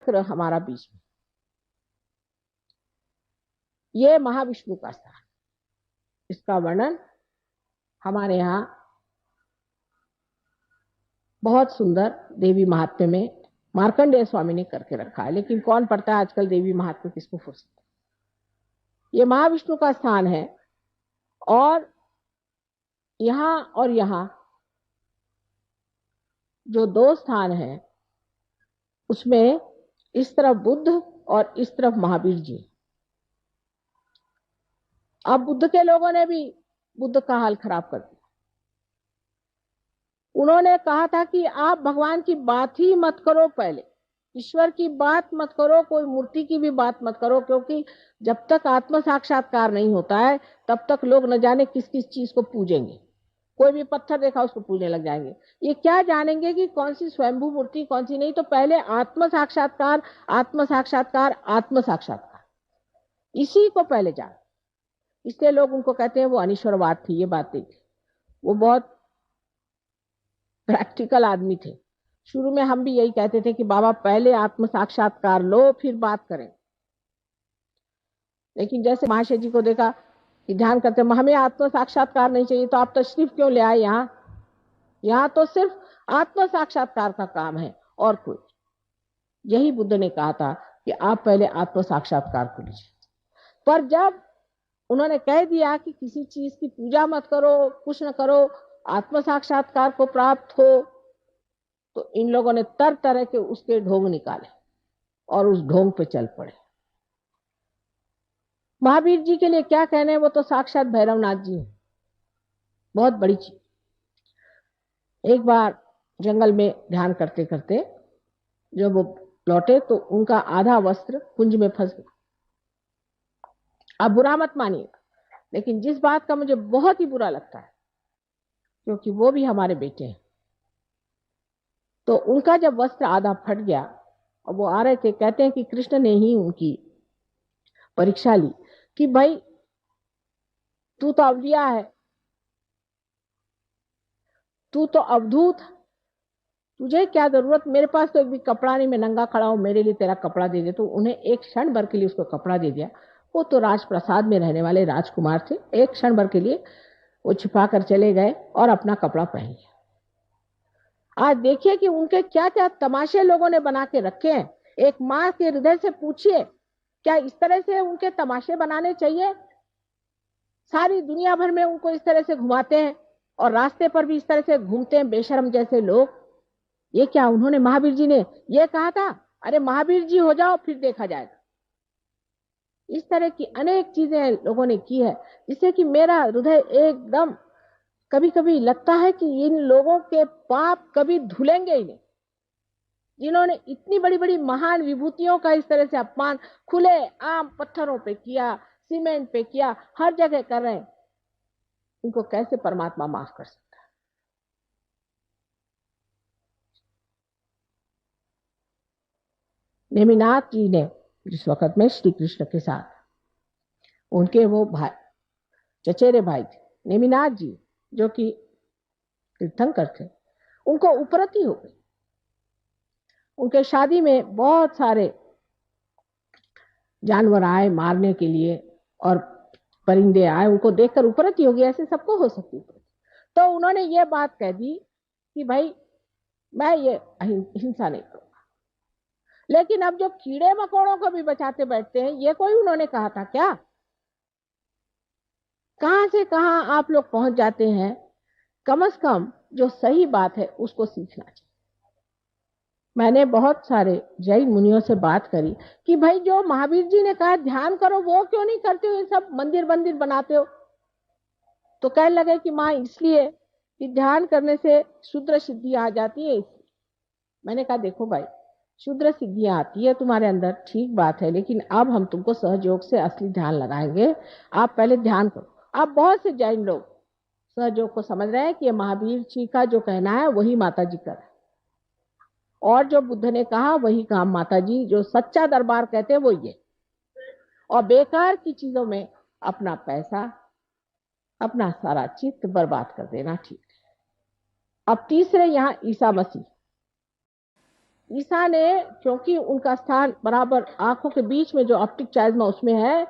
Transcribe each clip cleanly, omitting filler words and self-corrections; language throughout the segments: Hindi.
हमारा बीच में ये महाविष्णु का स्थान, इसका वर्णन हमारे यहाँ बहुत सुंदर देवी महात्म्य में मार्कंडेय स्वामी ने करके रखा है। लेकिन कौन पढ़ता है आजकल देवी महात्म्य, किसको फुर्सत। ये महाविष्णु का स्थान है और यहाँ जो दो स्थान हैं उसमें इस तरफ बुद्ध और इस तरफ महावीर जी। अब बुद्ध के लोगों ने भी बुद्ध का हाल खराब कर दिया। उन्होंने कहा था कि आप भगवान की बात ही मत करो, पहले ईश्वर की बात मत करो, कोई मूर्ति की भी बात मत करो, क्योंकि जब तक आत्म साक्षात्कार नहीं होता है तब तक लोग न जाने किस किस चीज को पूजेंगे। कोई भी पत्थर देखा उसको पूजने लग जाएंगे। ये क्या जानेंगे कि कौन सी स्वयंभू मूर्ति कौन सी नहीं। तो पहले आत्म साक्षात्कार, आत्म साक्षात्कार, आत्म साक्षात्कार, इसी को पहले जान। इसलिए लोग उनको कहते हैं वो अनिश्वरवाद थी। ये बात नहीं थी, वो बहुत प्रैक्टिकल आदमी थे। शुरू में हम भी यही कहते थे कि बाबा पहले आत्म साक्षात्कार लो फिर बात करें। लेकिन जैसे महाशय जी को देखा कि ध्यान करते हमें आत्म साक्षात्कार नहीं चाहिए, तो आप तशरीफ क्यों ले आए यहाँ तो सिर्फ आत्म साक्षात्कार का काम है और कुछ। यही बुद्ध ने कहा था कि आप पहले आत्म साक्षात्कार को लीजिए। पर जब उन्होंने कह दिया कि किसी चीज की पूजा मत करो, कुछ न करो, आत्म साक्षात्कार को प्राप्त हो, तो इन लोगों ने तरह तरह के उसके ढोंग निकाले और उस ढोंग पे चल पड़े। महावीर जी के लिए क्या कहने, वो तो साक्षात भैरवनाथ जी हैं, बहुत बड़ी चीज। एक बार जंगल में ध्यान करते करते जब वो लौटे तो उनका आधा वस्त्र कुंज में फंस गया। आप बुरा मत मानिएगा, लेकिन जिस बात का मुझे बहुत ही बुरा लगता है, क्योंकि वो भी हमारे बेटे हैं, तो उनका जब वस्त्र आधा फट गया और वो आ रहे थे, कहते हैं कि कृष्ण ने ही उनकी परीक्षा ली कि भाई तू तो अवलिया है, तू तो अवधूत, तुझे क्या जरूरत, मेरे पास तो एक भी कपड़ा नहीं, मैं नंगा खड़ा हूं, मेरे लिए तेरा कपड़ा दे दे। तो उन्हें एक क्षण भर के लिए उसको कपड़ा दे दिया। वो तो राजप्रसाद में रहने वाले राजकुमार थे, एक क्षण भर के लिए वो छिपा कर चले गए और अपना कपड़ा पहन लिया। आज देखिए कि उनके क्या क्या तमाशे लोगों ने बना के रखे हैं। एक माँ के हृदय से पूछिए, क्या इस तरह से उनके तमाशे बनाने चाहिए? सारी दुनिया भर में उनको इस तरह से घुमाते हैं और रास्ते पर भी इस तरह से घूमते हैं बेशर्म जैसे लोग। ये क्या, उन्होंने, महावीर जी ने ये कहा था, अरे महावीर जी हो जाओ फिर देखा जाएगा। इस तरह की अनेक चीजें लोगों ने की है, जिससे कि मेरा हृदय एकदम कभी कभी लगता है कि इन लोगों के पाप कभी धुलेंगे ही नहीं, जिन्होंने इतनी बड़ी बड़ी महान विभूतियों का इस तरह से अपमान खुले आम पत्थरों पे किया, सीमेंट पे किया, हर जगह कर रहे हैं। इनको कैसे परमात्मा माफ कर सकता है? नेमिनाथ जी ने जिस वक्त में श्री कृष्ण के साथ, उनके वो भाई, चचेरे भाई थे नेमिनाथ जी, जो कि तीर्थंकर थे, उनको उपरति हो गई। उनके शादी में बहुत सारे जानवर आए मारने के लिए और परिंदे आए, उनको देखकर उपरति हो गई। ऐसे सबको हो सकती है। तो उन्होंने ये बात कह दी कि भाई मैं ये हिंसा नहीं करूंगा। लेकिन अब जो कीड़े मकोड़ों को भी बचाते बैठते हैं, ये कोई उन्होंने कहा था क्या? कहां से कहां आप लोग पहुंच जाते हैं। कम से कम जो सही बात है उसको सीखना चाहिए। मैंने बहुत सारे जैन मुनियों से बात करी कि भाई जो महावीर जी ने कहा ध्यान करो, वो क्यों नहीं करते हो, ये सब मंदिर मंदिर बनाते हो। तो कहने लगे कि माँ इसलिए कि ध्यान करने से शुद्र सिद्धि आ जाती है। मैंने कहा देखो भाई, शुद्र सिद्धियां आती है तुम्हारे अंदर, ठीक बात है, लेकिन अब हम तुमको सहयोग से असली ध्यान लगाएंगे। आप पहले ध्यान करो। आप बहुत से जैन लोग सहयोग को समझ रहे हैं कि ये महावीर जी का जो कहना है वही माता जी का है, और जो बुद्ध ने कहा वही काम माता जी, जो सच्चा दरबार कहते हैं वो ये। और बेकार की चीजों में अपना पैसा, अपना सारा चित्त बर्बाद कर देना ठीक है। अब तीसरे यहाँ ईसा मसीह, ईसा ने, क्योंकि उनका स्थान बराबर आंखों के बीच में जो ऑप्टिक चाइज्मा उसमें है,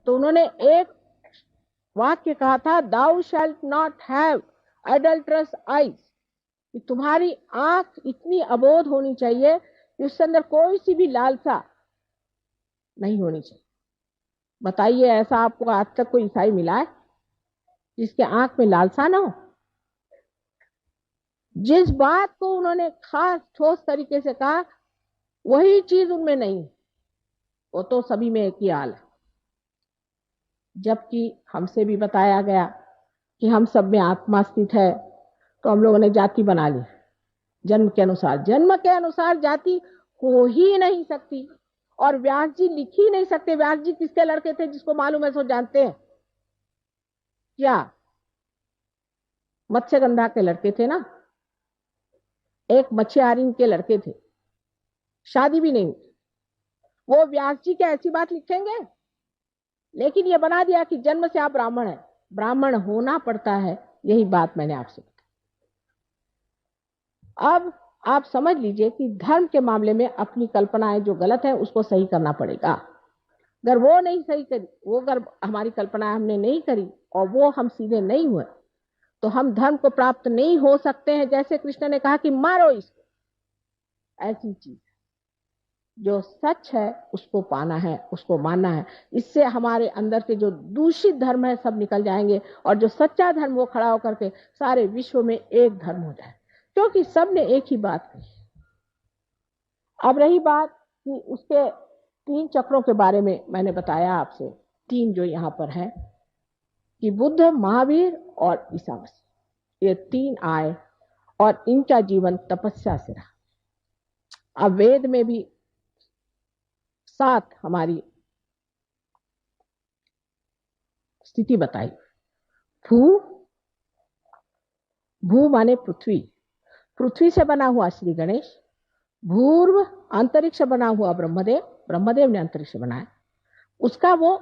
तो उन्होंने एक वाक्य कहा था, दाउ शैल्ट नॉट हैव एडल्ट्रस आईज, कि तुम्हारी आंख इतनी अबोध होनी चाहिए कि उसके अंदर कोई सी भी लालसा नहीं होनी चाहिए। बताइए, ऐसा आपको आज तक कोई ईसाई मिला है जिसके आंख में लालसा ना हो? जिस बात को उन्होंने खास ठोस तरीके से कहा, वही चीज उनमें नहीं। वो तो सभी में एक ही हाल है। जबकि हमसे भी बताया गया कि हम सब में आत्मा स्थित है, तो हम लोगों ने जाति बना ली जन्म के अनुसार। जन्म के अनुसार जाति हो ही नहीं सकती, और व्यास जी लिख ही नहीं सकते। व्यास जी किसके लड़के थे? जिसको मालूम है सो जानते हैं क्या? मत्स्यगंधा के लड़के थे ना, एक मच्छियारिन के लड़के थे, शादी भी नहीं हुई। वो व्यास जी क्या ऐसी बात लिखेंगे? लेकिन ये बना दिया कि जन्म से आप ब्राह्मण है, ब्राह्मण होना पड़ता है। यही बात मैंने आपसे बताई। अब आप समझ लीजिए कि धर्म के मामले में अपनी कल्पनाएं जो गलत है उसको सही करना पड़ेगा। अगर वो नहीं सही करी, वो अगर हमारी कल्पनाएं हमने नहीं करी और वो हम सीधे नहीं हुए, तो हम धर्म को प्राप्त नहीं हो सकते हैं। जैसे कृष्ण ने कहा कि मारो इसको, ऐसी चीज जो सच है उसको पाना है, उसको मानना है। इससे हमारे अंदर के जो दूषित धर्म है सब निकल जाएंगे, और जो सच्चा धर्म वो खड़ा होकर के सारे विश्व में एक धर्म हो जाए, क्योंकि सब ने एक ही बात कही। अब रही बात कि उसके 3 चक्रों के बारे में, मैंने बताया आपसे 3 जो यहाँ पर है कि बुद्ध, महावीर और ईसा मसीह, ये 3 आए और इनका जीवन तपस्या से रहा। अब वेद में भी 7 हमारी स्थिति बताई। भू माने पृथ्वी, पृथ्वी से बना हुआ श्री गणेश। भूर्व अंतरिक्ष बना हुआ ब्रह्मदेव, ब्रह्मदेव ने अंतरिक्ष बनाया। उसका वो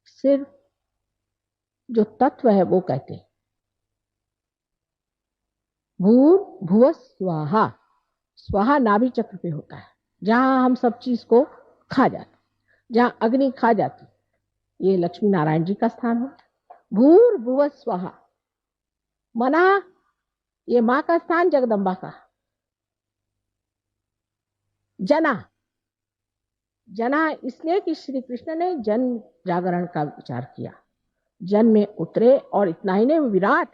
सिर्फ जो तत्व है वो कहते हैं भूर्भुव स्वाहा। स्वाहा नाभि चक्र पे होता है, जहां हम सब चीज को खा जाते, जहां अग्नि खा जाती, ये लक्ष्मी नारायण जी का स्थान होता है। भूर्भुव स्वाहा मना, ये मां का स्थान, जगदम्बा का। जना, जना इसलिए कि श्री कृष्ण ने जन जागरण का विचार किया, जन में उतरे। और इतना ही नहीं, विराट,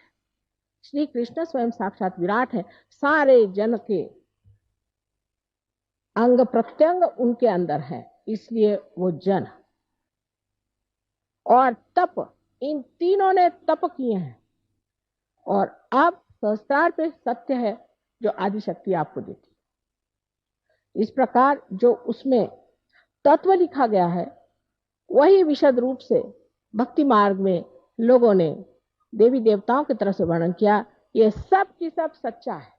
श्री कृष्ण स्वयं साक्षात विराट है। सारे जन के अंग प्रत्यंग उनके अंदर है, इसलिए वो जन। और तप, इन तीनों ने तप किए हैं। और अब सहस्त्रार पे सत्य है जो आदि शक्ति आपको देती। इस प्रकार जो उसमें तत्व लिखा गया है वही विशद रूप से भक्ति मार्ग में लोगों ने देवी देवताओं की तरफ से वर्णन किया। ये सब की सब सच्चा है,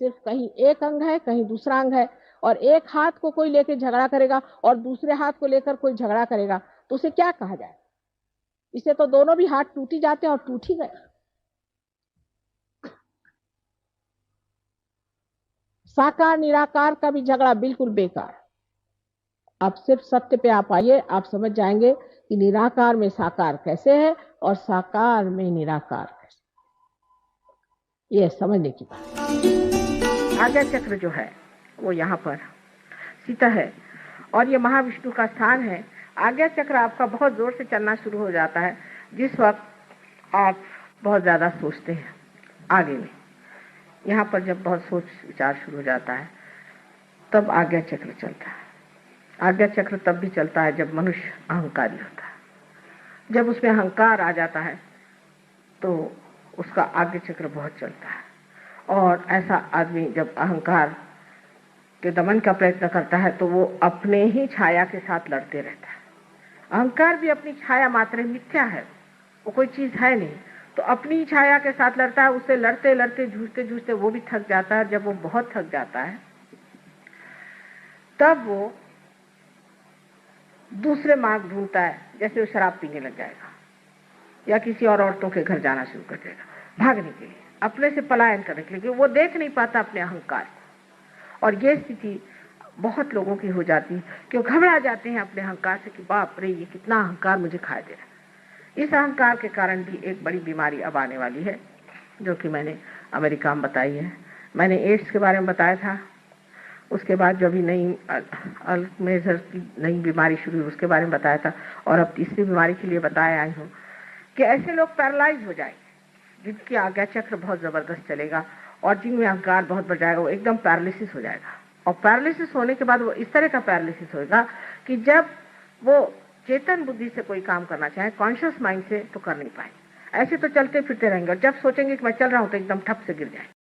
सिर्फ कहीं एक अंग है, कहीं दूसरा अंग है। और एक हाथ को कोई लेकर झगड़ा करेगा और दूसरे हाथ को लेकर कोई झगड़ा करेगा, तो उसे क्या कहा जाए? इसे तो दोनों भी हाथ टूटी जाते हैं और टूट ही गए। साकार निराकार का भी झगड़ा बिल्कुल बेकार। अब सिर्फ सत्य पे आप आइए, आप समझ जाएंगे कि निराकार में साकार कैसे है और साकार में निराकार कैसे। ये समझने की बात। आज्ञा चक्र जो है वो यहाँ पर सीता है, और ये महाविष्णु का स्थान है। आज्ञा चक्र आपका बहुत जोर से चलना शुरू हो जाता है जिस वक्त आप बहुत ज्यादा सोचते हैं आगे में। यहाँ पर जब बहुत सोच विचार शुरू हो जाता है तब आज्ञा चक्र चलता है। आज्ञा चक्र तब भी चलता है जब मनुष्य अहंकारी होता है। जब उसमें अहंकार आ जाता है तो उसका आज्ञा चक्र बहुत चलता है। और ऐसा आदमी जब अहंकार के दमन का प्रयत्न करता है तो वो अपने ही छाया के साथ लड़ते रहता है। अहंकार भी अपनी छाया मात्र मिथ्या है, वो कोई चीज है नहीं, तो अपनी छाया के साथ लड़ता है। उससे लड़ते लड़ते जूझते जूझते वो भी थक जाता है। जब वो बहुत थक जाता है तब वो दूसरे मार्ग ढूंढता है, जैसे वो शराब पीने लग जाएगा या किसी और औरतों के घर जाना शुरू कर देगा, भागने के लिए, अपने से पलायन करने के लिए। वो देख नहीं पाता अपने अहंकार को, और ये स्थिति बहुत लोगों की हो जाती है कि वो घबरा जाते हैं अपने अहंकार से कि बाप रे ये कितना अहंकार मुझे खाए दे रहा है। इस अहंकार के कारण भी एक बड़ी बीमारी अब आने वाली है, जो कि मैंने अमेरिका में बताई है। मैंने एड्स के बारे में बताया था, उसके बाद जो भी नई अल्जाइमर की नई बीमारी शुरू हुई उसके बारे में बताया था, और अब तीसरी बीमारी के लिए बताया आई हूँ कि ऐसे लोग पैरालाइज हो जाएंगे जिनकी आज्ञा चक्र बहुत जबरदस्त चलेगा और जिनमें अहंकार बहुत बढ़ जाएगा, वो एकदम पैरालिसिस हो जाएगा। और पैरालिसिस होने के बाद वो इस तरह का पैरालिसिस होगा कि जब वो चेतन बुद्धि से कोई काम करना चाहे, कॉन्शियस माइंड से, तो कर नहीं पाए। ऐसे तो चलते फिरते रहेंगे और जब सोचेंगे कि मैं चल रहा हूं तो एकदम ठप से गिर जाए।